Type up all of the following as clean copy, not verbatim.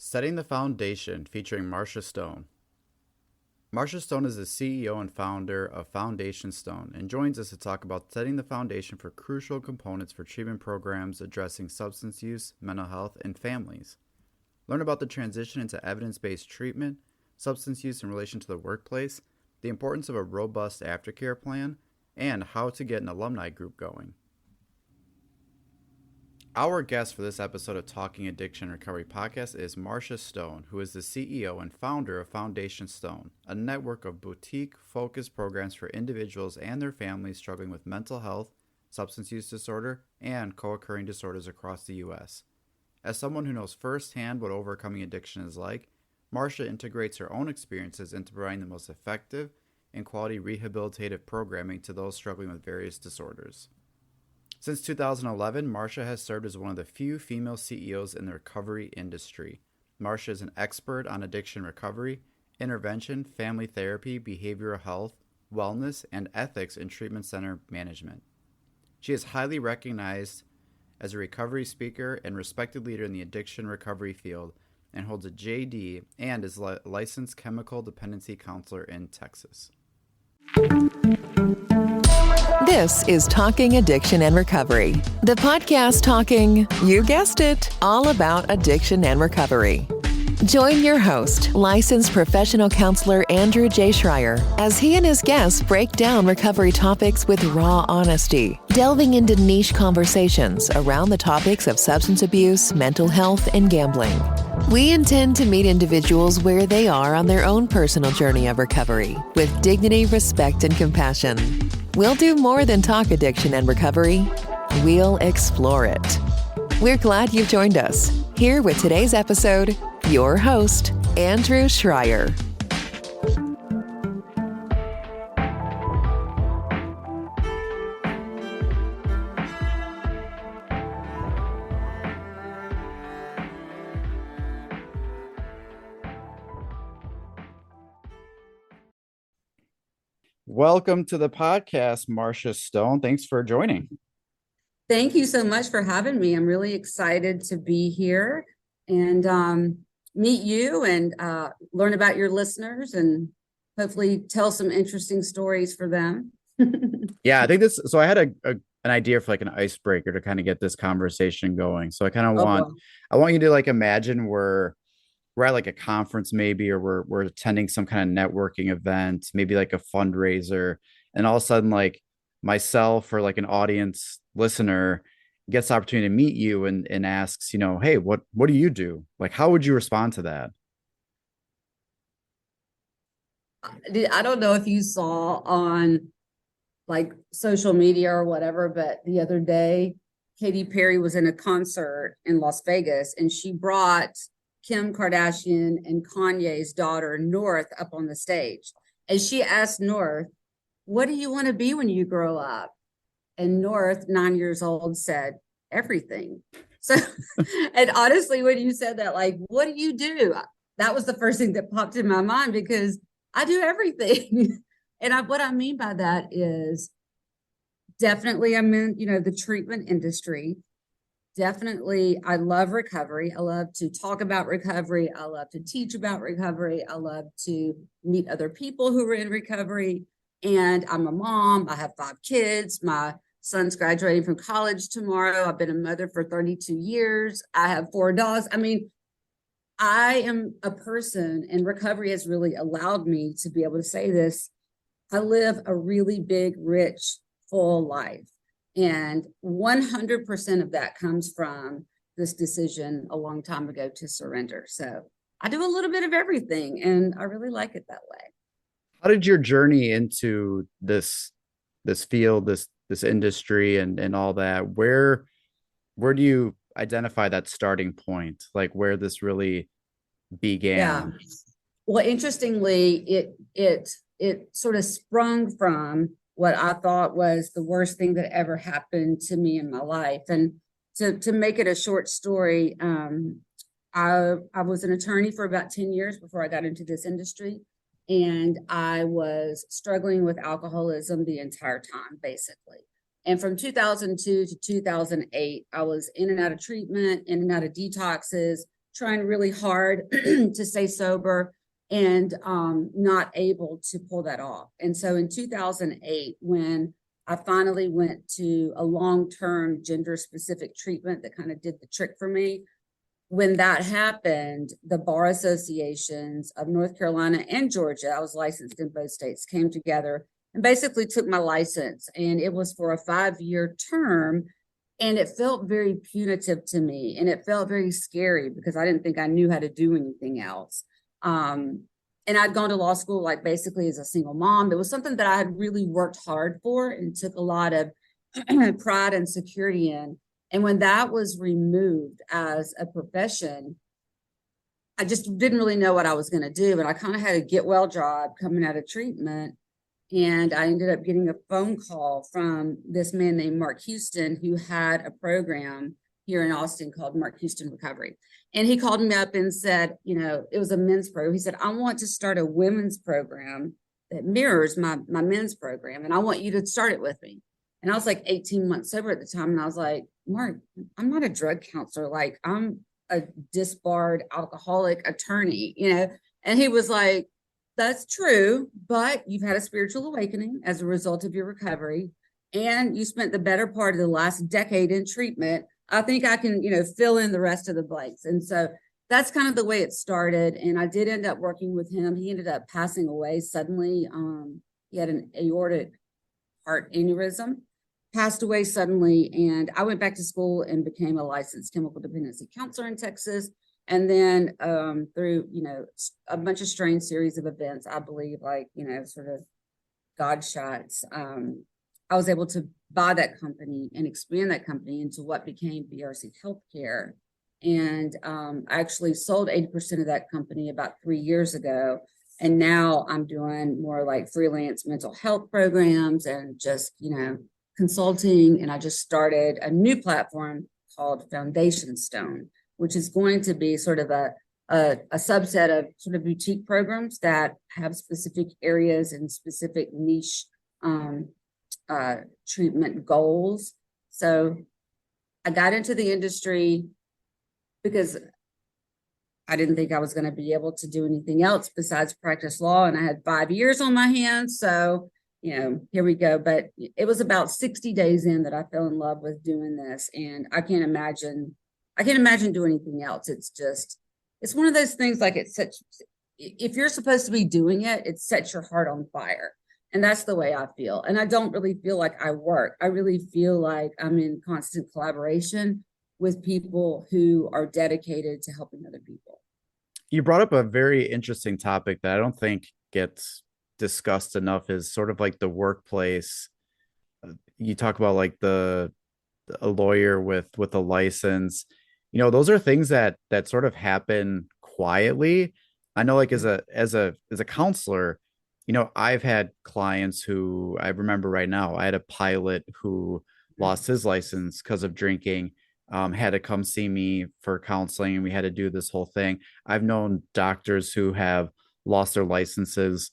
Setting the Foundation, featuring Marsha Stone. Marsha Stone is the CEO and founder of Foundation Stone and joins us to talk about setting the foundation for crucial components for treatment programs addressing substance use, mental health, and families. Learn about the transition into evidence-based treatment, substance use in relation to the workplace, the importance of a robust aftercare plan, and how to get an alumni group going. Our guest for this episode of Talking Addiction Recovery Podcast is Marsha Stone, who is the CEO and founder of Foundation Stone, a network of boutique-focused programs for individuals and their families struggling with mental health, substance use disorder, and co-occurring disorders across the U.S. As someone who knows firsthand what overcoming addiction is like, Marsha integrates her own experiences into providing the most effective and quality rehabilitative programming to those struggling with various disorders. Since 2011, Marsha has served as one of the few female CEOs in the recovery industry. Marsha is an expert on addiction recovery, intervention, family therapy, behavioral health, wellness, and ethics in treatment center management. She is highly recognized as a recovery speaker and respected leader in the addiction recovery field and holds a JD and is a licensed chemical dependency counselor in Texas. This is Talking Addiction and Recovery, the podcast talking, you guessed it, all about addiction and recovery. Join your host, licensed professional counselor Andrew J. Schreier, as he and his guests break down recovery topics with raw honesty, delving into niche conversations around the topics of substance abuse, mental health, and gambling. We intend to meet individuals where they are on their own personal journey of recovery, with dignity, respect, and compassion. We'll do more than talk addiction and recovery. We'll explore it. We're glad you've joined us. Here with today's episode, your host, Andrew Schreier. Welcome to the podcast, Marsha Stone. Thanks for joining. Thank you so much for having me. I'm really excited to be here and meet you and learn about your listeners and hopefully tell some interesting stories for them. Yeah, I think this. So I had an idea for like an icebreaker to kind of get this conversation going. So I kind of I want you to like imagine we're at like a conference maybe, or we're attending some kind of networking event, maybe like a fundraiser, and all of a sudden like myself or like an audience listener gets the opportunity to meet you and asks, hey, what do you do? Like, how would you respond to that? I don't know if you saw on like social media or whatever, but the other day, Katy Perry was in a concert in Las Vegas and she brought Kim Kardashian and Kanye's daughter, North, up on the stage. And she asked North, what do you want to be when you grow up? And North, 9 years old, said, everything. So, and honestly, when you said that, like, what do you do? That was the first thing that popped in my mind because I do everything. And what I mean by that is definitely I'm in, the treatment industry. Definitely, I love recovery. I love to talk about recovery. I love to teach about recovery. I love to meet other people who are in recovery. And I'm a mom. I have 5 kids. My son's graduating from college tomorrow. I've been a mother for 32 years. I have 4 dogs. I mean, I am a person, and recovery has really allowed me to be able to say this. I live a really big, rich, full life. And 100% of that comes from this decision a long time ago to surrender. So I do a little bit of everything, and I really like it that way. How did your journey into this field, this industry and all that, where do you identify that starting point, like where this really began? Yeah. Well, interestingly, it sort of sprung from what I thought was the worst thing that ever happened to me in my life. And to make it a short story, I was an attorney for about 10 years before I got into this industry. And I was struggling with alcoholism the entire time, basically. And from 2002 to 2008, I was in and out of treatment, in and out of detoxes, trying really hard to stay sober and not able to pull that off. And so in 2008, when I finally went to a long-term gender-specific treatment that kind of did the trick for me, when that happened, the bar associations of North Carolina and Georgia, I was licensed in both states, came together and basically took my license. And it was for a 5-year term. And it felt very punitive to me. And it felt very scary because I didn't think I knew how to do anything else. And I'd gone to law school, like basically as a single mom. It was something that I had really worked hard for and took a lot of pride and security in. And when that was removed as a profession, I just didn't really know what I was going to do. And I kind of had a get well job coming out of treatment. And I ended up getting a phone call from this man named Mark Houston, who had a program here in Austin called Mark Houston Recovery. And he called me up and said, it was a men's program. He said, I want to start a women's program that mirrors my men's program. And I want you to start it with me. And I was like 18 months sober at the time. And I was like, Mark, I'm not a drug counselor. Like, I'm a disbarred alcoholic attorney, And he was like, that's true, but you've had a spiritual awakening as a result of your recovery, and you spent the better part of the last decade in treatment. I think I can, fill in the rest of the blanks. And so that's kind of the way it started. And I did end up working with him. He ended up passing away suddenly. He had an aortic heart aneurysm, passed away suddenly. And I went back to school and became a licensed chemical dependency counselor in Texas. And then through, a bunch of strange series of events, I believe, like, sort of God shots, I was able to buy that company and expand that company into what became BRC Healthcare. And I actually sold 80% of that company about 3 years ago. And now I'm doing more like freelance mental health programs and just, consulting. And I just started a new platform called Foundation Stone, which is going to be sort of a subset of sort of boutique programs that have specific areas and specific niche treatment goals. So I got into the industry because I didn't think I was going to be able to do anything else besides practice law. And I had 5 years on my hands. So, here we go. But it was about 60 days in that I fell in love with doing this. And I can't imagine doing anything else. It's one of those things, like, if you're supposed to be doing it, it sets your heart on fire. And that's the way I feel. And I don't really feel like I work. I really feel like I'm in constant collaboration with people who are dedicated to helping other people. You brought up a very interesting topic that I don't think gets discussed enough, is sort of like the workplace. You talk about like a lawyer with a license. Those are things that sort of happen quietly. I know, like, as a counselor, I've had clients who, I remember right now, I had a pilot who lost his license because of drinking, had to come see me for counseling, and we had to do this whole thing. I've known doctors who have lost their licenses.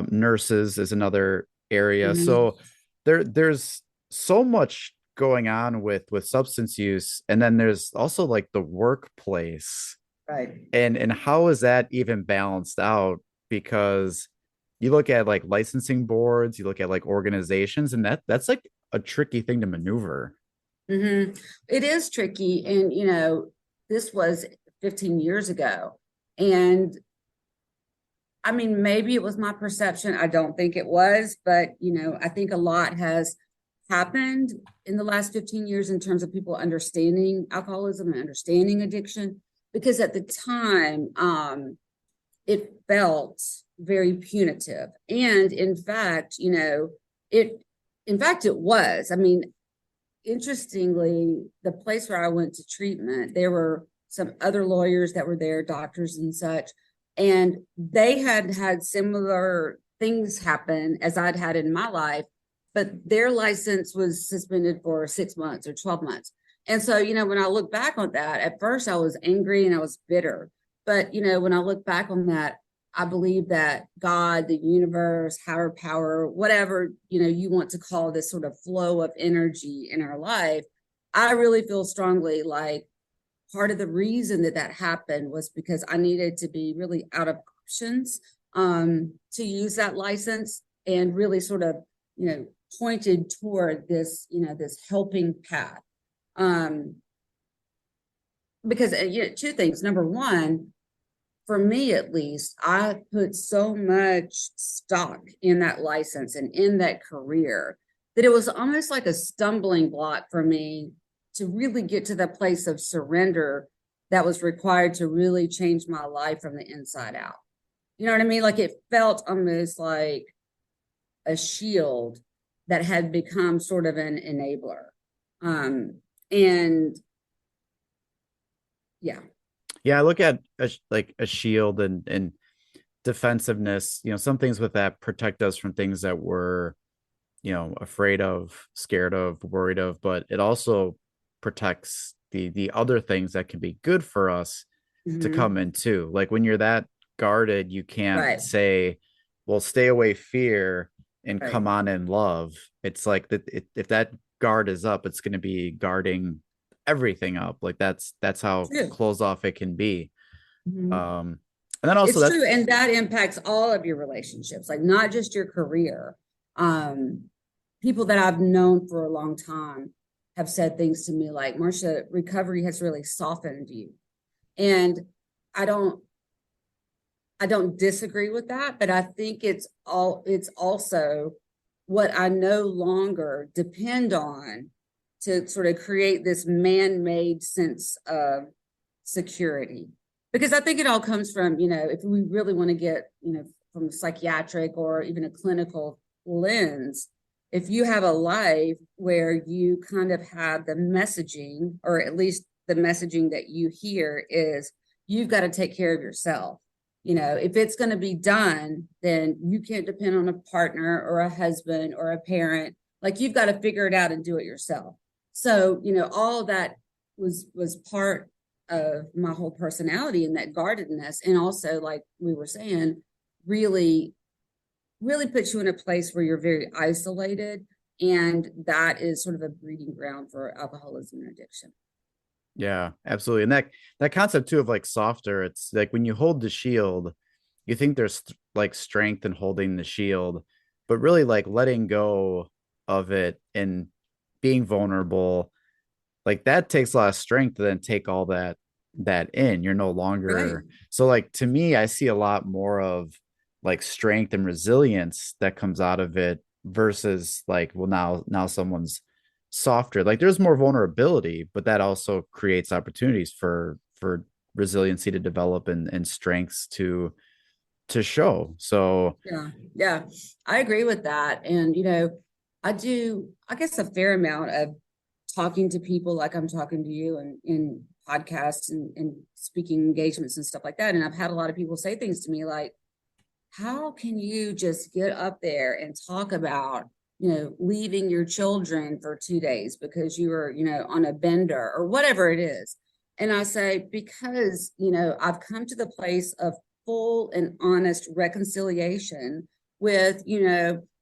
Nurses is another area. Mm-hmm. So there's so much going on with substance use, and then there's also like the workplace, right? And how is that even balanced out? Because you look at like licensing boards, you look at like organizations, and that's like a tricky thing to maneuver. Mm-hmm. It is tricky. And this was 15 years ago, and I mean, maybe it was my perception. I don't think it was, but I think a lot has happened in the last 15 years in terms of people understanding alcoholism and understanding addiction, because at the time it felt very punitive. And in fact, it was. I mean, interestingly, the place where I went to treatment, there were some other lawyers that were there, doctors and such, and they had similar things happen as I'd had in my life, but their license was suspended for 6 months or 12 months. And so, when I look back on that, at first I was angry and I was bitter. But, when I look back on that, I believe that God, the universe, higher power, whatever, you want to call this sort of flow of energy in our life, I really feel strongly like part of the reason that happened was because I needed to be really out of options to use that license, and really sort of, pointed toward this, this helping path. Because two things. Number one, for me at least, I put so much stock in that license and in that career that it was almost like a stumbling block for me to really get to the place of surrender that was required to really change my life from the inside out. You know what I mean? Like, it felt almost like a shield that had become sort of an enabler. And yeah. Yeah, I look at a shield and defensiveness, some things with that protect us from things that we're, afraid of, scared of, worried of, but it also protects the other things that can be good for us to come in too. Like when you're that guarded, you can't say, well, stay away fear and come on in love. It's like that if that guard is up, it's going to be guarding everything up. Like that's how closed off it can be. And then also it's true, and that impacts all of your relationships, like not just your career. People that I've known for a long time have said things to me like, Marsha, recovery has really softened you. And I don't disagree with that, but I think it's also what I no longer depend on to sort of create this man-made sense of security. Because I think it all comes from, if we really want to get, from a psychiatric or even a clinical lens, if you have a life where you kind of have the messaging, or at least the messaging that you hear is, you've got to take care of yourself. If it's going to be done, then you can't depend on a partner or a husband or a parent. Like, you've got to figure it out and do it yourself. So, all of that was part of my whole personality, and that guardedness. And also, like we were saying, really puts you in a place where you're very isolated. And that is sort of a breeding ground for alcoholism and addiction. Yeah, absolutely. And that concept too of like softer, it's like when you hold the shield, you think there's like strength in holding the shield, but really like letting go of it and being vulnerable, like that takes a lot of strength to then take all that in. You're no longer so, like, to me, I see a lot more of like strength and resilience that comes out of it versus like, well, now someone's softer. Like, there's more vulnerability, but that also creates opportunities for resiliency to develop and strengths to show. So yeah, I agree with that. And I do, I guess, a fair amount of talking to people like I'm talking to you, and in podcasts and speaking engagements and stuff like that. And I've had a lot of people say things to me like, how can you just get up there and talk about, leaving your children for 2 days because you were, on a bender or whatever it is? And I say, because, I've come to the place of full and honest reconciliation with,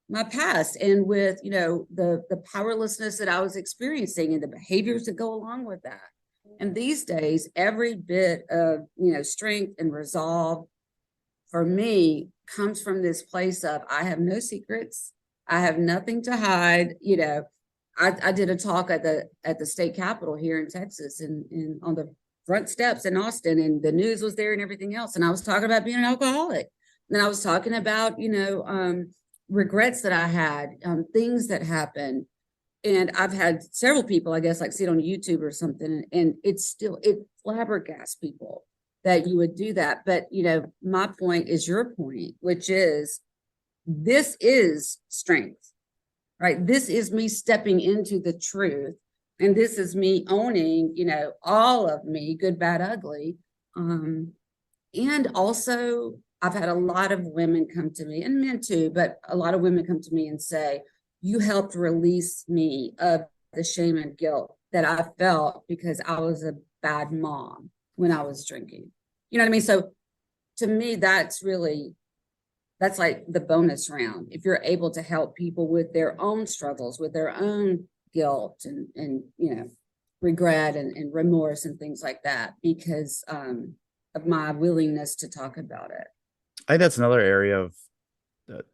my past, and with, the powerlessness that I was experiencing and the behaviors that go along with that. And these days, every bit of, strength and resolve for me comes from this place of, I have no secrets. I have nothing to hide. I did a talk at the state capitol here in Texas, and on the front steps in Austin, and the news was there and everything else. And I was talking about being an alcoholic. And I was talking about, regrets that I had, things that happened. And I've had several people, I guess, like see it on YouTube or something. And it flabbergasts people that you would do that. But, my point is your point, which is, this is strength, right? This is me stepping into the truth. And this is me owning, all of me, good, bad, ugly. And also, I've had a lot of women come to me, and men too, but a lot of women come to me and say, you helped release me of the shame and guilt that I felt because I was a bad mom when I was drinking. You know what I mean? So to me, that's like the bonus round. If you're able to help people with their own struggles, with their own guilt and regret and remorse and things like that because of my willingness to talk about it. I think that's another area of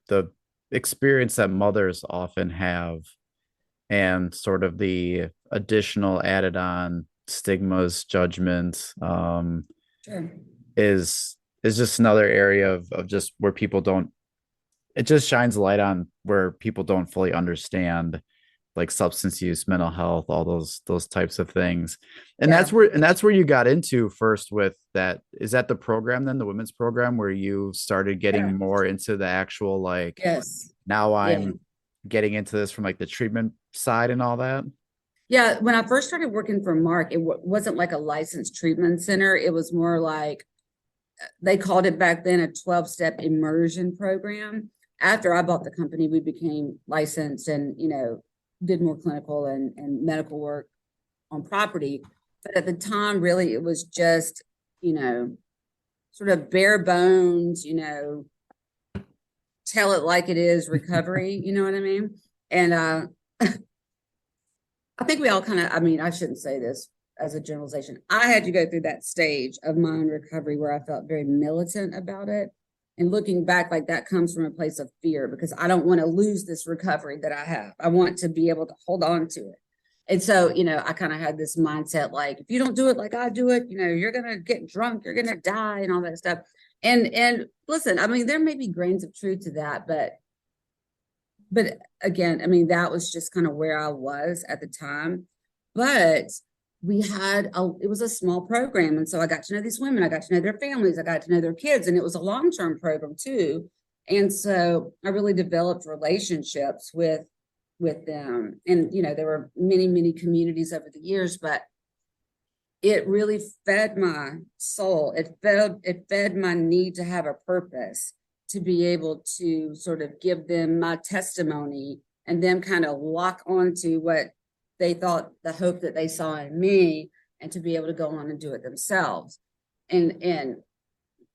the experience that mothers often have, and sort of the additional added on stigmas, judgments, Sure. is just another area of just where people don't, it just shines a light on where people don't fully understand like substance use, mental health, all those types of things. And Yeah. that's where you got into first with that. Is that the program then, the women's program, where you started Yeah. getting more into the actual like, Yes. now Yeah. I'm getting into this from like the treatment side and all that? Yeah. When I first started working for Mark, it wasn't like a licensed treatment center. It was more like they called it back then a 12-step immersion program. After I bought the company, we became licensed and, did more clinical and medical work on property. But at the time, really, it was just, sort of bare bones, tell it like it is recovery, you know what I mean? And I think we all kind of, I shouldn't say this as a generalization. I had to go through that stage of my own recovery where I felt very militant about it. And looking back, like that comes from a place of fear because I don't want to lose this recovery that I have. I want to be able to hold on to it. And so, I kind of had this mindset, like, if you don't do it like I do it, you're going to get drunk, you're going to die and all that stuff. And listen, there may be grains of truth to that, but again, that was just kind of where I was at the time. But it was a small program. And so I got to know these women, I got to know their families, I got to know their kids, and it was a long-term program too. And so I really developed relationships with them. And, there were many, many communities over the years, but it really fed my soul. It fed my need to have a purpose, to be able to sort of give them my testimony and them kind of lock onto what they thought, the hope that they saw in me, and to be able to go on and do it themselves. And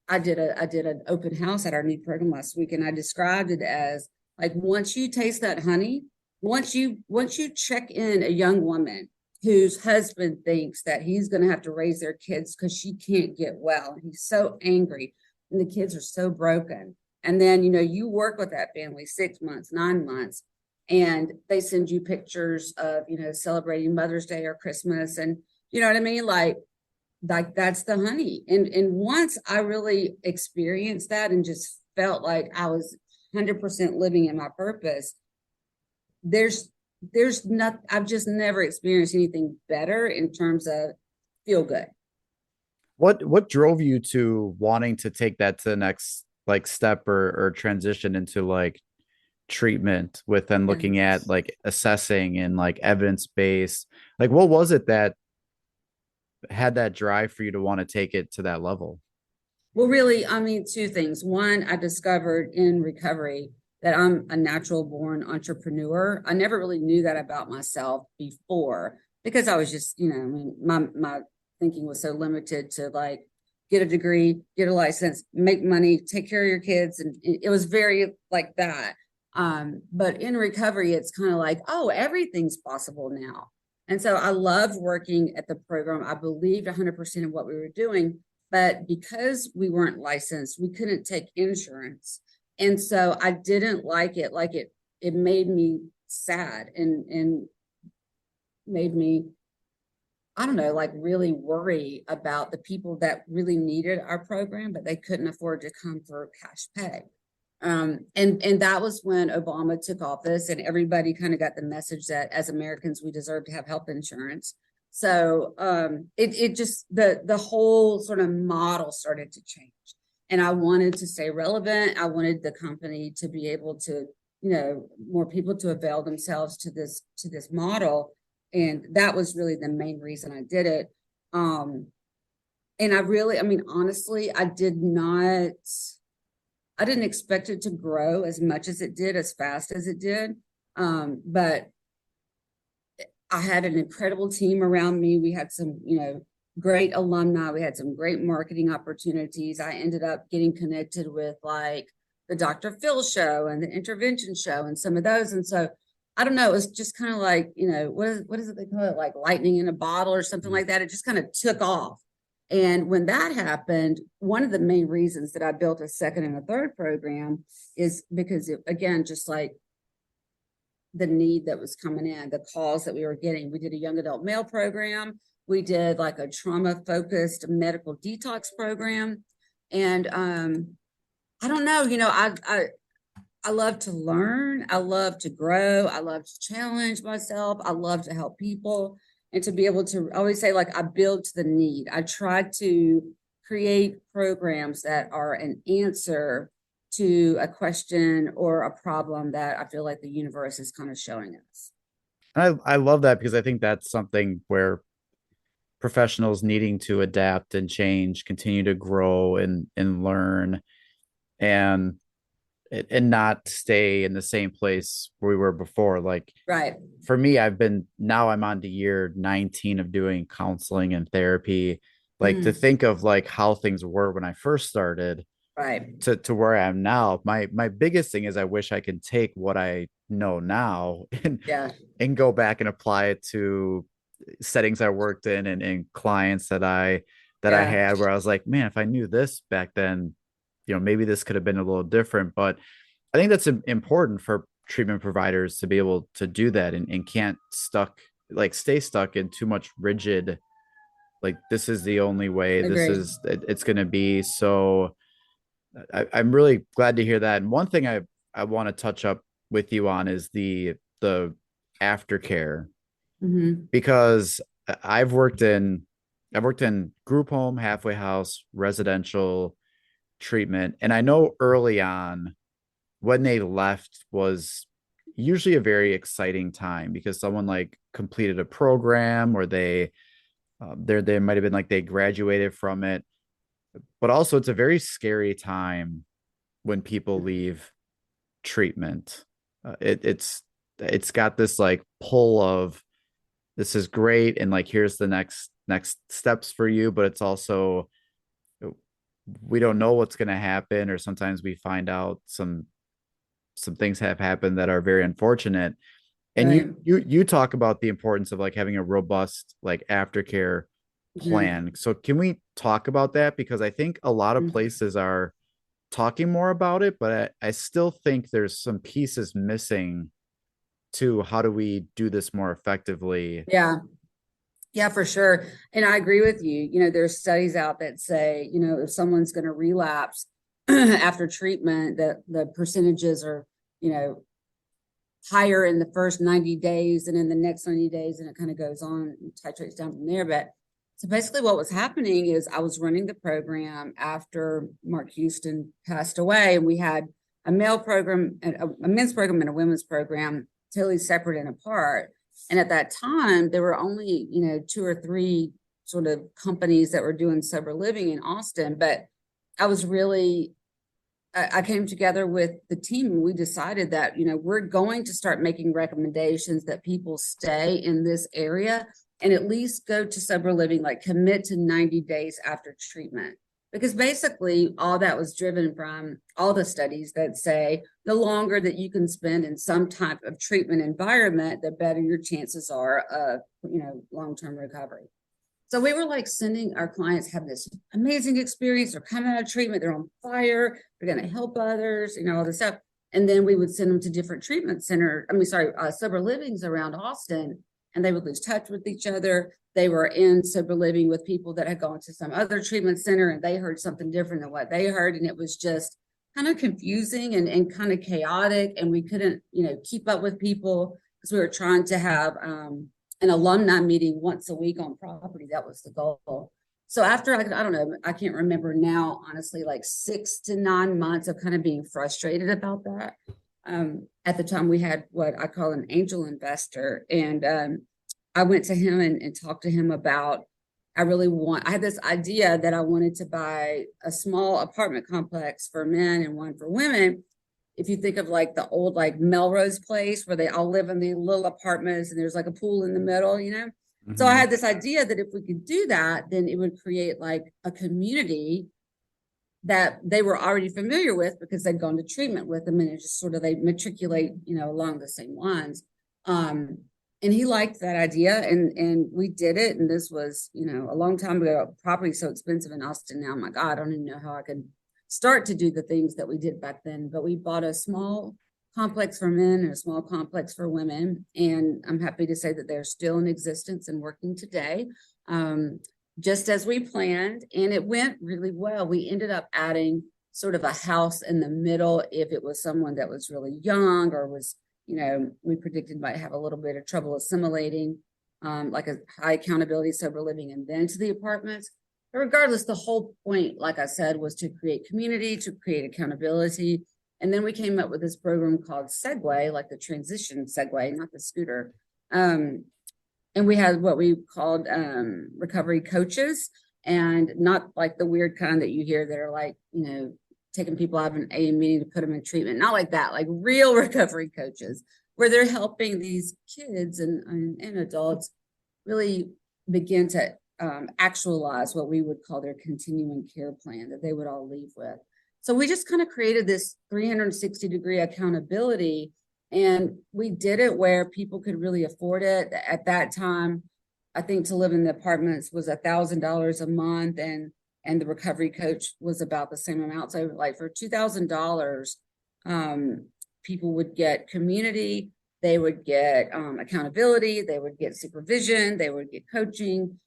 I did an open house at our new program last week, and I described it as like, once you taste that honey, once you check in a young woman whose husband thinks that he's going to have to raise their kids because she can't get well, and he's so angry and the kids are so broken. And then, you work with that family 6 months, 9 months, and they send you pictures of, celebrating Mother's Day or Christmas. And you know what I mean? Like that's the honey. And once I really experienced that and just felt like I was 100% living in my purpose, there's not, I've just never experienced anything better in terms of feel good. What drove you to wanting to take that to the next like step or transition into like treatment with then looking at like assessing and like evidence-based, like what was it that had that drive for you to want to take it to that level? Well, really, two things. One, I discovered in recovery that I'm a natural born entrepreneur. I never really knew that about myself before because I was just, my thinking was so limited to like, get a degree, get a license, make money, take care of your kids. And it was very like that. But in recovery, it's kind of like, oh, everything's possible now. And so I loved working at the program. I believed 100% in what we were doing, but because we weren't licensed, we couldn't take insurance. And so I didn't like it. Like it made me sad and made me, I don't know, like really worry about the people that really needed our program, but they couldn't afford to come for cash pay. And that was when Obama took office and everybody kind of got the message that as Americans, we deserve to have health insurance. So it just, the whole sort of model started to change. And I wanted to stay relevant. I wanted the company to be able to, more people to avail themselves to this model. And that was really the main reason I did it. And I really, honestly, I didn't expect it to grow as much as it did, as fast as it did. But I had an incredible team around me. We had some, great alumni. We had some great marketing opportunities. I ended up getting connected with like the Dr. Phil show and the intervention show and some of those. And so I don't know, it was just kind of like, what is it they call it? Like lightning in a bottle or something like that. It just kind of took off. And when that happened, one of the main reasons that I built a second and a third program is because again, just like the need that was coming in, the calls that we were getting. We did a young adult male program. We did like a trauma focused medical detox program. And I don't know, I love to learn. I love to grow. I love to challenge myself. I love to help people and to be able to, I always say, like, I build to the need. I try to create programs that are an answer to a question or a problem that I feel like the universe is kind of showing us. I love that because I think that's something where professionals needing to adapt and change, continue to grow and learn and not stay in the same place we were before. Like Right. for me, I'm on to year 19 of doing counseling and therapy. Like to think of like how things were when I first started Right. to where I am now. My biggest thing is I wish I could take what I know now Yeah. and go back and apply it to settings I worked in and clients that I Yeah. had where I was like, man, if I knew this back then, maybe this could have been a little different. But I think that's important for treatment providers to be able to do that and can't stay stuck in too much rigid, like this is the only way, Agree. it's going to be. So I'm really glad to hear that. And one thing I want to touch up with you on is the aftercare, because I've worked in group home, halfway house, residential treatment, and I know early on when they left was usually a very exciting time because someone like completed a program or they might have been like they graduated from it, but also it's a very scary time when people leave treatment. It's got this like pull of this is great and like here's the next steps for you, but it's also we don't know what's going to happen, or sometimes we find out some things have happened that are very unfortunate. And Right. you talk about the importance of like having a robust like aftercare plan. So can we talk about that? Because I think a lot of places are talking more about it, but I still think there's some pieces missing to how do we do this more effectively. Yeah. Yeah, for sure. And I agree with you. There's studies out that say, if someone's going to relapse after treatment, that the percentages are, you know, higher in the first 90 days and in the next 90 days, and it kind of goes on and titrates down from there. But so basically what was happening is I was running the program after Mark Houston passed away, and we had a male program, a men's program and a women's program, totally separate and apart. And at that time, there were only, 2 or 3 sort of companies that were doing sober living in Austin. But I came together with the team and we decided that, we're going to start making recommendations that people stay in this area and at least go to sober living, like commit to 90 days after treatment. Because basically all that was driven from all the studies that say the longer that you can spend in some type of treatment environment, the better your chances are of, long-term recovery. So we were like sending our clients have this amazing experience. They're coming out of treatment. They're on fire. They're going to help others, all this stuff. And then we would send them to different treatment centers. Sober livings around Austin, and they would lose touch with each other. They were in sober living with people that had gone to some other treatment center and they heard something different than what they heard. And it was just kind of confusing and kind of chaotic. And we couldn't, keep up with people because we were trying to have, an alumni meeting once a week on property. That was the goal. So after, I don't know, I can't remember now, honestly, like 6 to 9 months of kind of being frustrated about that. At the time we had what I call an angel investor. And I went to him and talked to him about, I had this idea that I wanted to buy a small apartment complex for men and one for women. If you think of like the old like Melrose Place where they all live in the little apartments and there's like a pool in the middle, Mm-hmm. So I had this idea that if we could do that, then it would create like a community that they were already familiar with because they'd gone to treatment with them, and it just sort of they matriculate, along the same lines. And he liked that idea, and we did it. And this was, a long time ago. Property's so expensive in Austin now. My God, I don't even know how I could start to do the things that we did back then. But we bought a small complex for men and a small complex for women. And I'm happy to say that they're still in existence and working today, just as we planned. And it went really well. We ended up adding sort of a house in the middle if it was someone that was really young or was, we predicted might have a little bit of trouble assimilating, like a high accountability sober living, and then to the apartments. But regardless, the whole point, like I said, was to create community, to create accountability. And then we came up with this program called Segway, like the transition Segway, not the scooter. And we had what we called recovery coaches, and not like the weird kind that you hear that are like, taking people out of an AA meeting to put them in treatment. Not like that, like real recovery coaches, where they're helping these kids and adults really begin to actualize what we would call their continuing care plan that they would all leave with. So we just kind of created this 360-degree accountability, and we did it where people could really afford it. At that time, I think to live in the apartments was $1,000 a month, and the recovery coach was about the same amount. So like for $2,000, people would get community, they would get accountability, they would get supervision, they would get coaching.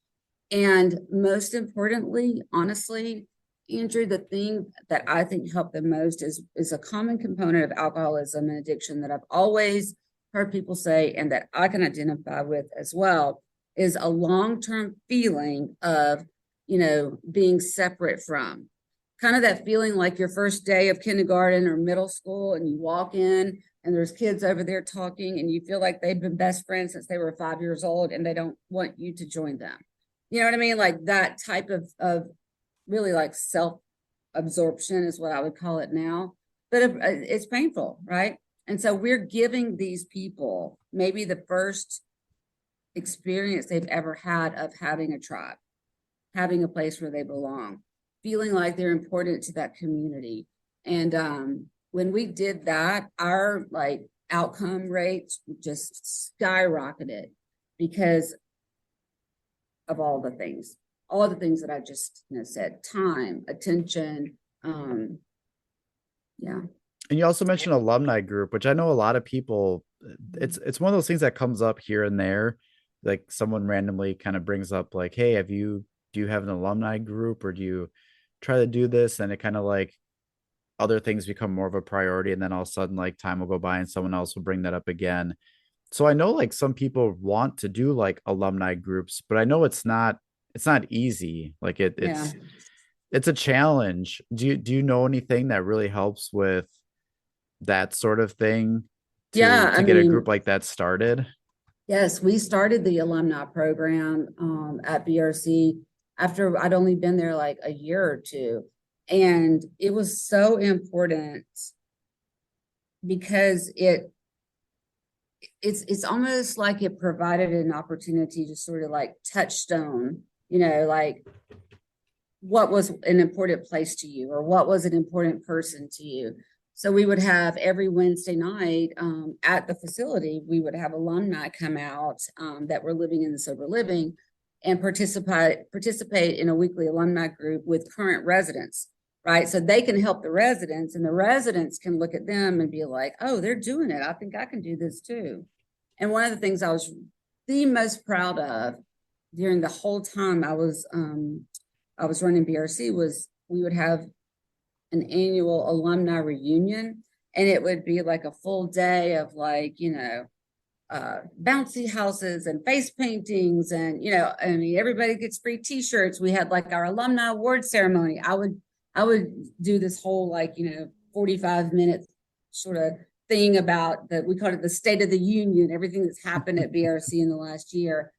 And most importantly, honestly, Andrew, the thing that I think helped the most is a common component of alcoholism and addiction that I've always heard people say, and that I can identify with as well, is a long-term feeling of, being separate from. Kind of that feeling like your first day of kindergarten or middle school, and you walk in and there's kids over there talking, and you feel like they've been best friends since they were 5 years old, and they don't want you to join them. You know what I mean? Like that type of really like self-absorption is what I would call it now. But it's painful, right? And so we're giving these people maybe the first experience they've ever had of having a tribe, having a place where they belong, feeling like they're important to that community. And when we did that, our like outcome rates just skyrocketed because of all the things that I just said: time, attention. Yeah. And you also mentioned alumni group, which I know a lot of people, it's one of those things that comes up here and there. Like someone randomly kind of brings up like, hey, do you have an alumni group, or do you try to do this? And it kind of like other things become more of a priority. And then all of a sudden, like time will go by and someone else will bring that up again. So I know like some people want to do like alumni groups, but I know it's not easy. Like it's a challenge. Do you know anything that really helps with that sort of thing to get a group like that started? Yes, we started the alumni program at BRC after I'd only been there like a year or two. And it was so important because it's almost like it provided an opportunity to sort of like touchstone, like what was an important place to you, or what was an important person to you. So we would have every Wednesday night at the facility, we would have alumni come out that were living in the sober living and participate in a weekly alumni group with current residents, right? So they can help the residents, and the residents can look at them and be like, oh, they're doing it. I think I can do this too. And one of the things I was the most proud of during the whole time I was running BRC was we would have an annual alumni reunion, and it would be like a full day of like, bouncy houses and face paintings, and everybody gets free t-shirts. We had like our alumni award ceremony. I would do this whole like 45-minute sort of thing about that. We called it the State of the Union, everything that's happened at BRC in the last year.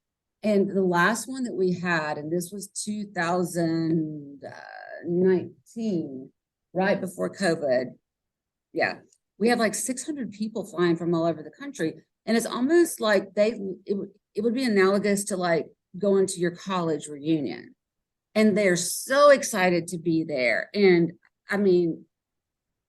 And the last one that we had, and this was 2019, right before COVID. Yeah. We have like 600 people flying from all over the country. And it's almost like it would be analogous to like going to your college reunion. And they're so excited to be there. And I mean,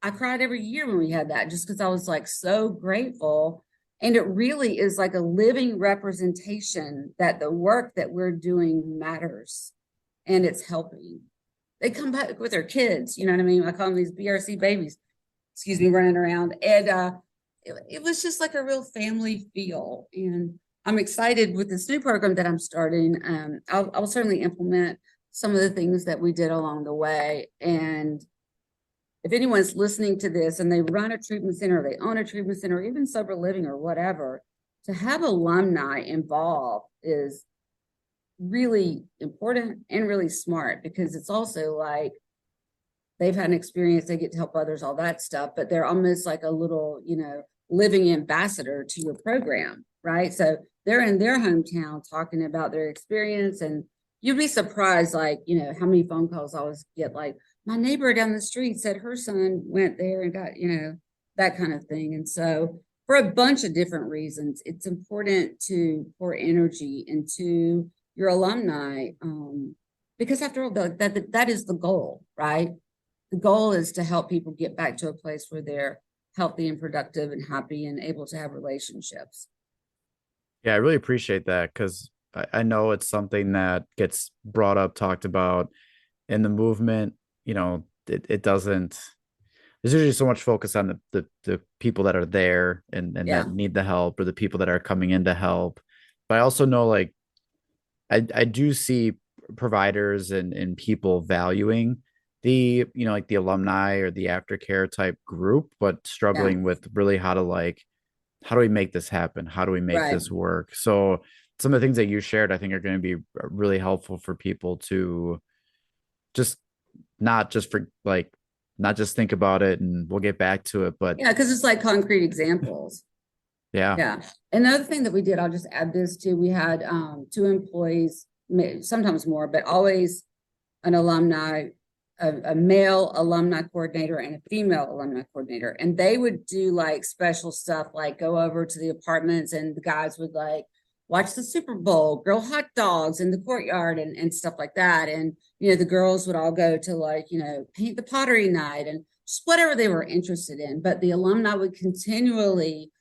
I cried every year when we had that, just because I was like so grateful. And it really is like a living representation that the work that we're doing matters and it's helping. They come back with their kids, you know what I mean? I call them these BRC babies, excuse me, running around. And it was just like a real family feel. And I'm excited with this new program that I'm starting. I'll certainly implement some of the things that we did along the way. And if anyone's listening to this and they run a treatment center, or they own a treatment center, or even sober living or whatever, to have alumni involved is really important and really smart, because it's also like they've had an experience, they get to help others, all that stuff, but they're almost like a little, living ambassador to your program, right? So they're in their hometown talking about their experience, and you'd be surprised, like, how many phone calls I always get, like, my neighbor down the street said her son went there and got, that kind of thing. And so for a bunch of different reasons, it's important to pour energy into your alumni, because after all, that is the goal, right? The goal is to help people get back to a place where they're healthy and productive and happy and able to have relationships. Yeah, I really appreciate that, because I know it's something that gets brought up, talked about in the movement. It doesn't, there's usually so much focus on the people that are there and Yeah. that need the help, or the people that are coming in to help. But I also know, like, I do see providers and people valuing the, like the alumni or the aftercare type group, but Yeah. struggling with really how do we make this happen? How do we make Right. this work? So some of the things that you shared, I think, are going to be really helpful for people to just not just for like, not just think about it and we'll get back to it, but Yeah, because it's like concrete examples. yeah. Yeah. Another thing that we did, I'll just add this too. We had two employees, sometimes more, but always an alumni, a male alumni coordinator and a female alumni coordinator. And they would do like special stuff, like go over to the apartments, and the guys would like watch the Super Bowl, grill hot dogs in the courtyard and stuff like that. And, the girls would all go to like, paint the pottery night and just whatever they were interested in. But the alumni would continually,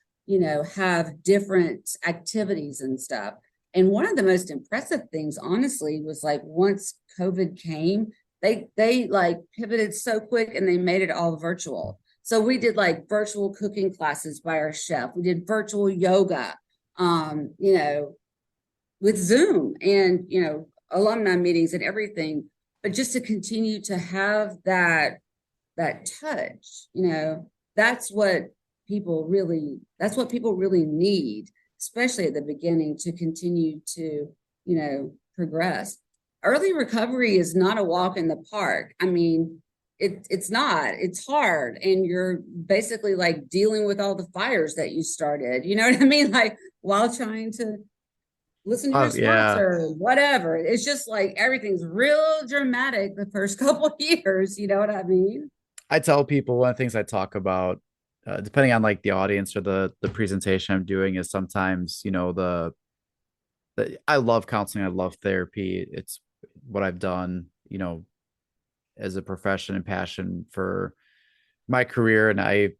have different activities and stuff. And one of the most impressive things, honestly, was like once COVID came, they like pivoted so quick and they made it all virtual. So we did like virtual cooking classes by our chef. We did virtual yoga, with Zoom and, alumni meetings and everything. But just to continue to have that touch, that's what people really need, especially at the beginning, to continue to, progress. Early recovery is not a walk in the park. I mean, it's not, it's hard. And you're basically like dealing with all the fires that you started, you know what I mean? Like while trying to listen to your sponsor, whatever. It's just like everything's real dramatic the first couple of years, you know what I mean? I tell people, one of the things I talk about, depending on like the audience or the presentation I'm doing, is sometimes, I love counseling. I love therapy. It's what I've done, as a profession and passion for my career. And I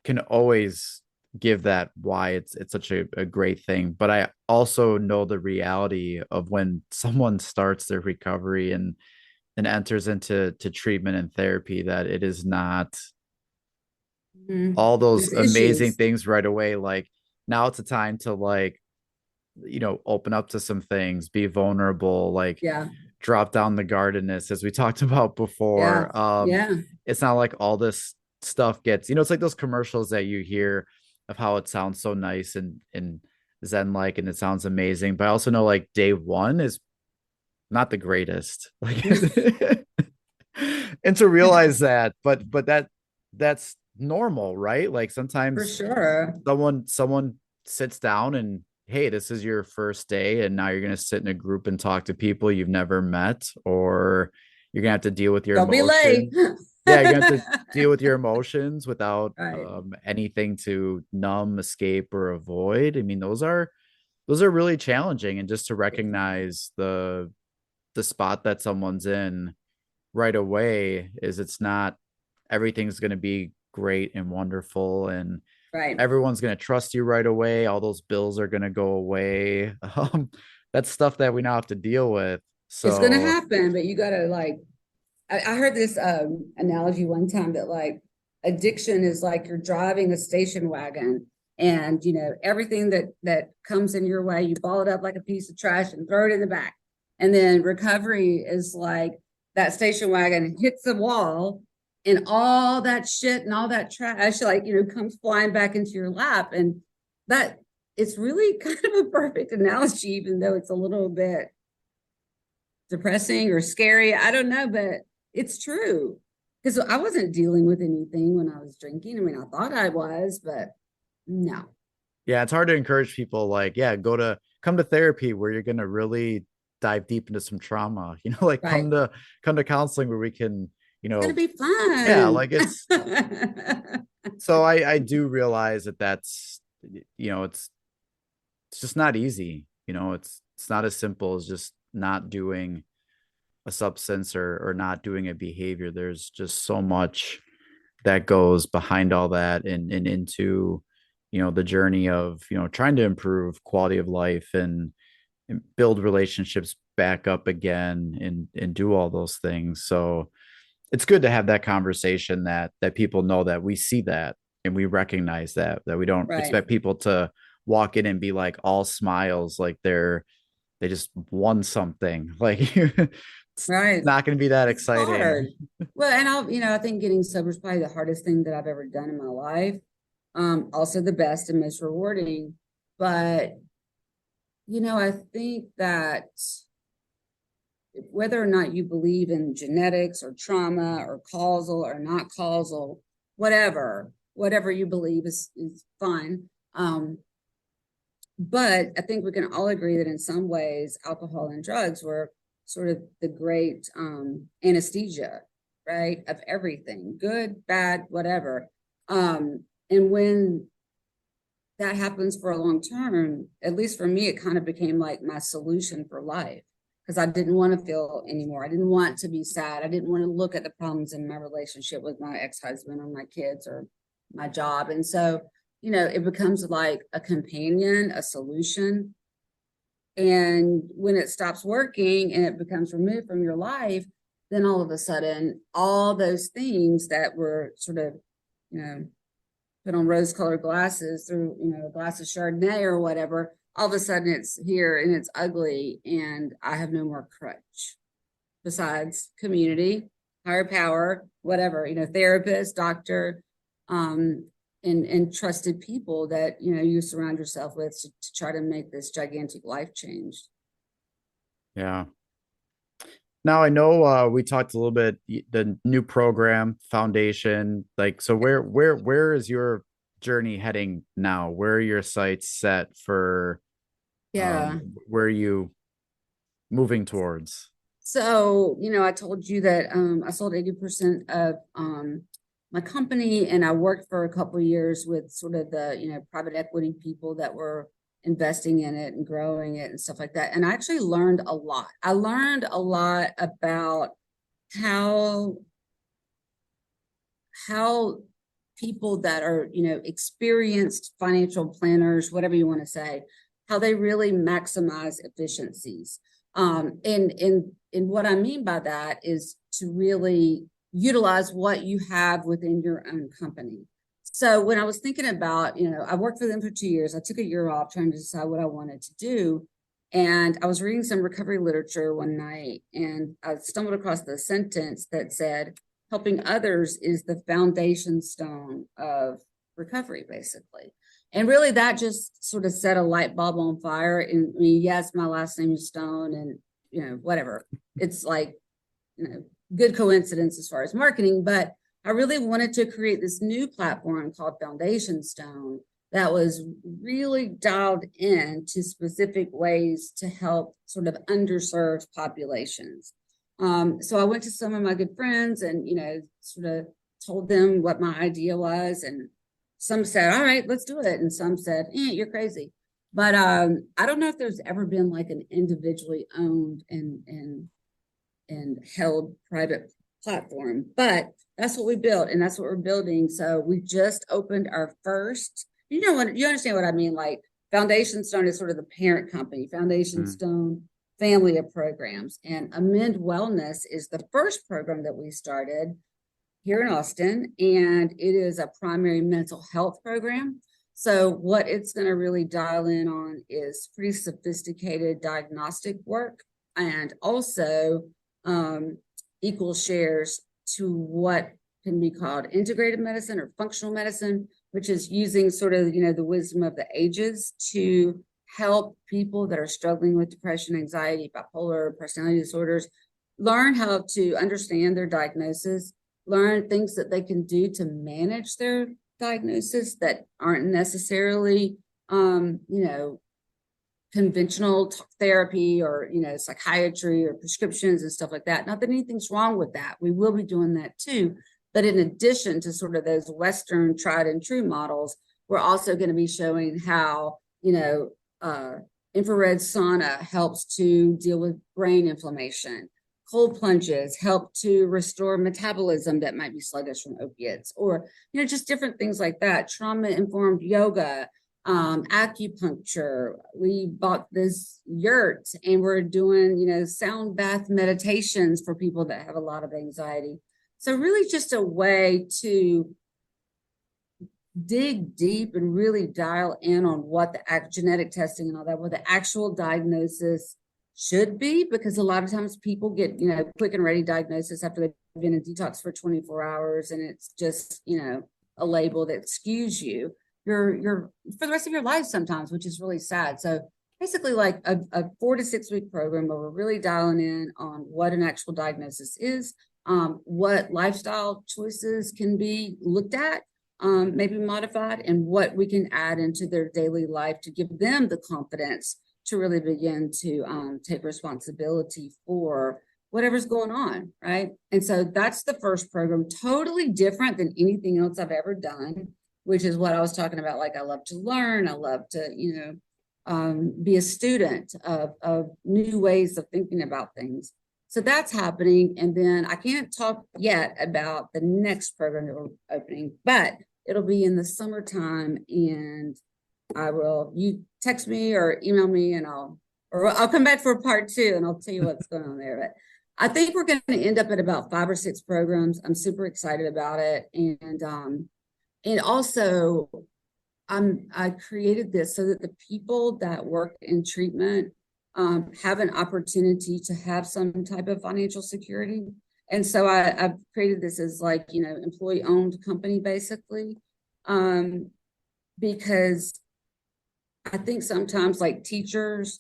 can always give that why it's such a great thing. But I also know the reality of when someone starts their recovery and enters into treatment and therapy, that it is not all those There's amazing issues. things right away. Like now it's a time to like, open up to some things, be vulnerable, like Yeah. drop down the guardedness, as we talked about before. Yeah. It's not like all this stuff gets, it's like those commercials that you hear of how it sounds so nice and zen like, and it sounds amazing. But I also know like day one is not the greatest. Like and to realize that, but that's normal, right? Like For sometimes sure. someone sits down and, hey, this is your first day and now you're going to sit in a group and talk to people you've never met, or you're going to have to deal with your Don't be late. emotions. Yeah, you're going to have to deal with your emotions without Right. anything to numb, escape, or avoid. I mean, those are really challenging. And just to recognize the spot that someone's in right away, is it's not everything's going to be great and wonderful. And Right. Everyone's going to trust you right away. All those bills are going to go away. That's stuff that we now have to deal with. It's going to So happen, but you got to like, I heard this analogy one time that like addiction is like you're driving a station wagon, and you know everything that comes in your way, you ball it up like a piece of trash and throw it in the back. And then recovery is like that station wagon hits the wall, and all that shit and all that trash like comes flying back into your lap. And that it's really kind of a perfect analogy, even though it's a little bit depressing or scary. I don't know, but it's true, because I wasn't dealing with anything when I was drinking. I mean, I thought I was, but no. yeah, it's hard to encourage people like, yeah, come to therapy where you're going to really dive deep into some trauma, like Right. come to counseling where we can, It's gonna be yeah, fun. like so I do realize that that's, it's just not easy. It's not as simple as just not doing a substance or not doing a behavior. There's just so much that goes behind all that and into, the journey of, trying to improve quality of life and build relationships back up again and do all those things. So it's good to have that conversation that people know that we see that and we recognize that we don't Right. expect people to walk in and be like all smiles, like they just won something. Like it's Right. not going to be that It's exciting. hard. Well, and I think getting sober is probably the hardest thing that I've ever done in my life. Also the best and most rewarding. But I think that whether or not you believe in genetics or trauma or causal or not causal, whatever you believe is fine. But I think we can all agree that in some ways, alcohol and drugs were sort of the great anesthesia, right, of everything, good, bad, whatever. And when that happens for a long term, at least for me, it kind of became like my solution for life, because I didn't want to feel anymore. I didn't want to be sad. I didn't want to look at the problems in my relationship with my ex-husband or my kids or my job. And so, it becomes like a companion, a solution. And when it stops working and it becomes removed from your life, then all of a sudden, all those things that were sort of, put on rose-colored glasses through, a glass of Chardonnay or whatever, all of a sudden it's here and it's ugly, and I have no more crutch besides community, higher power, whatever, therapist, doctor, and trusted people that, you surround yourself with to try to make this gigantic life change. Yeah. Now I know we talked a little bit the new program foundation, like, so where is your journey heading now? Where are your sights set for Yeah. where are you moving towards? So, I told you that I sold 80% of my company, and I worked for a couple of years with sort of the, private equity people that were investing in it and growing it and stuff like that. And I actually learned a lot. I learned a lot about how people that are, experienced financial planners, whatever you want to say, how they really maximize efficiencies. And what I mean by that is to really utilize what you have within your own company. So when I was thinking about, I worked for them for 2 years. I took a year off trying to decide what I wanted to do. And I was reading some recovery literature one night, and I stumbled across the sentence that said, helping others is the foundation stone of recovery, basically. And really that just sort of set a light bulb on fire. And I mean, yes, my last name is Stone, and whatever. It's like, good coincidence as far as marketing, but I really wanted to create this new platform called Foundation Stone that was really dialed in to specific ways to help sort of underserved populations. So I went to some of my good friends and, sort of told them what my idea was. And some said, all right, let's do it. And some said, you're crazy. But I don't know if there's ever been like an individually owned and held private platform. But That's what we built, and that's what we're building. So we just opened our first, you understand what I mean? Like Foundation Stone is sort of the parent company, Foundation Stone family of programs. And Amend Wellness is the first program that we started here in Austin, and it is a primary mental health program. So what it's going to really dial in on is pretty sophisticated diagnostic work, and also equal shares to what can be called integrated medicine or functional medicine, which is using sort of, the wisdom of the ages to help people that are struggling with depression, anxiety, bipolar, personality disorders, learn how to understand their diagnosis, learn things that they can do to manage their diagnosis that aren't necessarily, conventional therapy or, psychiatry or prescriptions and stuff like that. Not that anything's wrong with that. We will be doing that too. But in addition to sort of those Western tried and true models, we're also going to be showing how, infrared sauna helps to deal with brain inflammation. Cold plunges help to restore metabolism that might be sluggish from opiates, or, just different things like that. Trauma-informed yoga, acupuncture. We bought this yurt and we're doing, sound bath meditations for people that have a lot of anxiety. So really just a way to dig deep and really dial in on what the genetic testing and all that, what the actual diagnosis should be, because a lot of times people get, quick and ready diagnosis after they've been in detox for 24 hours. And it's just, a label that skews you're for the rest of your life sometimes, which is really sad. So basically like a 4 to 6 week program where we're really dialing in on what an actual diagnosis is, what lifestyle choices can be looked at, maybe modified, and what we can add into their daily life to give them the confidence to really begin to take responsibility for whatever's going on, right? And so that's the first program, totally different than anything else I've ever done, which is what I was talking about. Like, I love to learn. I love to, be a student of new ways of thinking about things. So that's happening. And then I can't talk yet about the next program that we're opening, but it'll be in the summertime. And you text me or email me and I'll come back for part 2 and I'll tell you what's going on there. But I think we're going to end up at about 5 or 6 programs. I'm super excited about it. And also I created this so that the people that work in treatment have an opportunity to have some type of financial security. And so I've created this as like, employee owned company basically, because I think sometimes like teachers,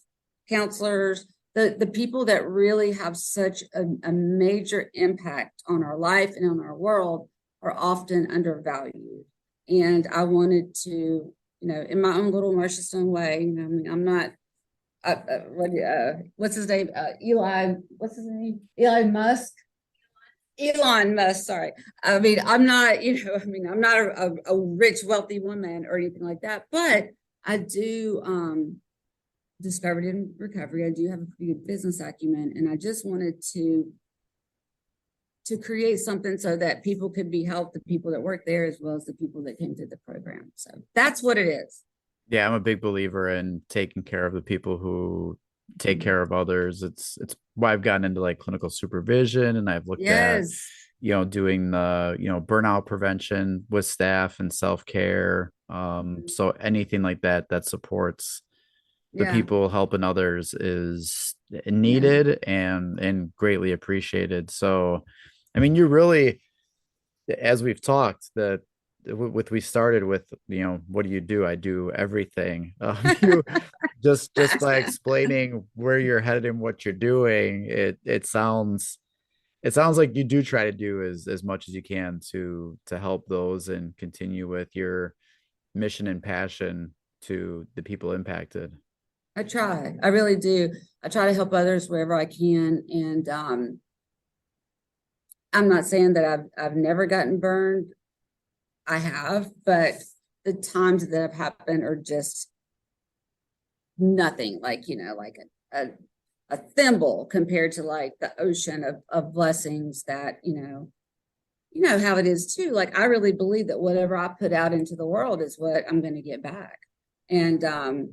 counselors, the people that really have such a major impact on our life and on our world are often undervalued. And I wanted to, in my own little Marsha Stone way, I'm not, what's his name? What's his name? Elon Musk, sorry. I'm not, I'm not a rich, wealthy woman or anything like that, but I do, discovered in recovery, I do have a pretty good business acumen, and I just wanted to create something so that people could be helped, the people that work there, as well as the people that came through the program. So that's what it is. Yeah, I'm a big believer in taking care of the people who take care of others. It's why I've gotten into like clinical supervision, and I've looked at, doing the, burnout prevention with staff and self-care. So anything like that supports the people helping others is needed and greatly appreciated. So, I mean, you really, as we've talked, that we started with, what do you do? I do everything. You just by explaining where you're headed and what you're doing, it sounds like you do try to do as much as you can to help those and continue with your mission and passion to the people impacted. I try. I really do. I try to help others wherever I can. And I'm not saying that I've never gotten burned. I have, but the times that have happened are just nothing, like, like a thimble compared to like the ocean of blessings that, you know how it is too. Like, I really believe that whatever I put out into the world is what I'm going to get back. And I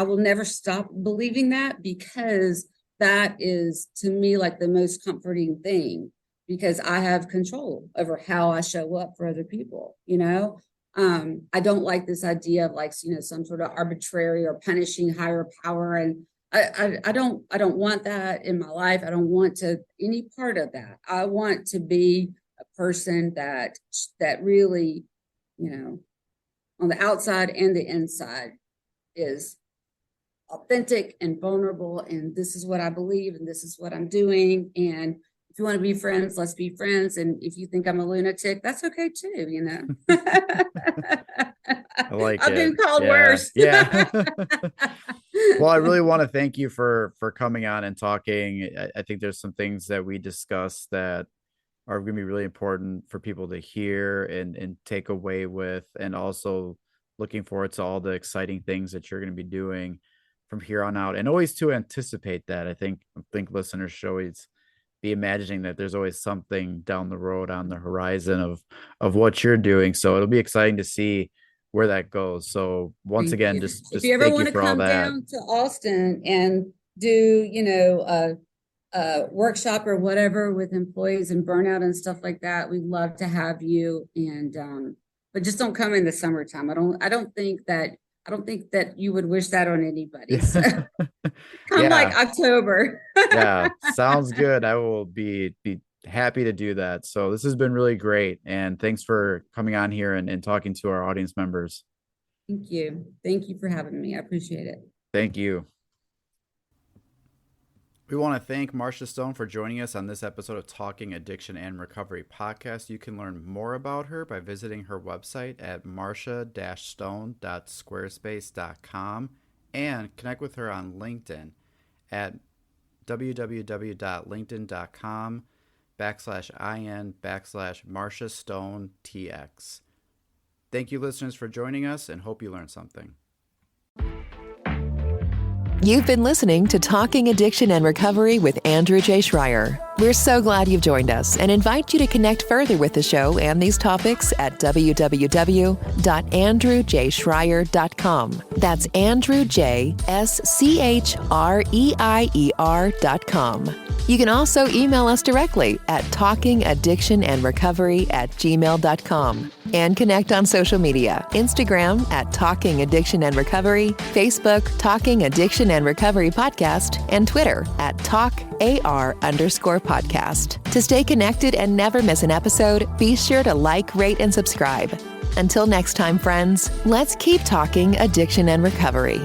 will never stop believing that, because that is, to me, like the most comforting thing, because I have control over how I show up for other people, you know? I don't like this idea of, like, you know, some sort of arbitrary or punishing higher power. And I don't want that in my life. I don't want to any part of that. I want to be a person that really, you know, on the outside and the inside is authentic and vulnerable. And this is what I believe, and this is what I'm doing. And if you want to be friends, let's be friends. And if you think I'm a lunatic, that's okay too, you know. I like I've it. been called Yeah. worse. Yeah. Well, I really want to thank you for coming on and talking. I think there's some things that we discussed that are going to be really important for people to hear and take away with, and also looking forward to all the exciting things that you're going to be doing from here on out, and always to anticipate that. I think listeners should always be imagining that there's always something down the road on the horizon of what you're doing. So it'll be exciting to see where that goes. So once Thank again, you. just If you ever thank want you to for all come that. down to Austin and do, you know, a workshop or whatever with employees and burnout and stuff like that, we'd love to have you. And but just don't come in the summertime. I don't think that you would wish that on anybody. So come Yeah. like October. Yeah, sounds good. I will be happy to do that. So this has been really great, and thanks for coming on here and talking to our audience members. Thank you. Thank you for having me. I appreciate it. Thank you. We want to thank Marsha Stone for joining us on this episode of Talking Addiction and Recovery podcast. You can learn more about her by visiting her website at marsha-stone.squarespace.com and connect with her on LinkedIn at www.linkedin.com/in/Marsha Stone TX. Thank you, listeners, for joining us, and hope you learned something. You've been listening to Talking Addiction and Recovery with Andrew J. Schreier. We're so glad you've joined us and invite you to connect further with the show and these topics at www.andrewjschreier.com. That's AndrewJSCHREIER.com. You can also email us directly at talkingaddictionandrecovery@gmail.com and connect on social media, Instagram at Talking Addiction and Recovery, Facebook Talking Addiction and Recovery Podcast, and Twitter at TalkAR_podcast. To stay connected and never miss an episode, be sure to like, rate, and subscribe. Until next time, friends, let's keep talking addiction and recovery.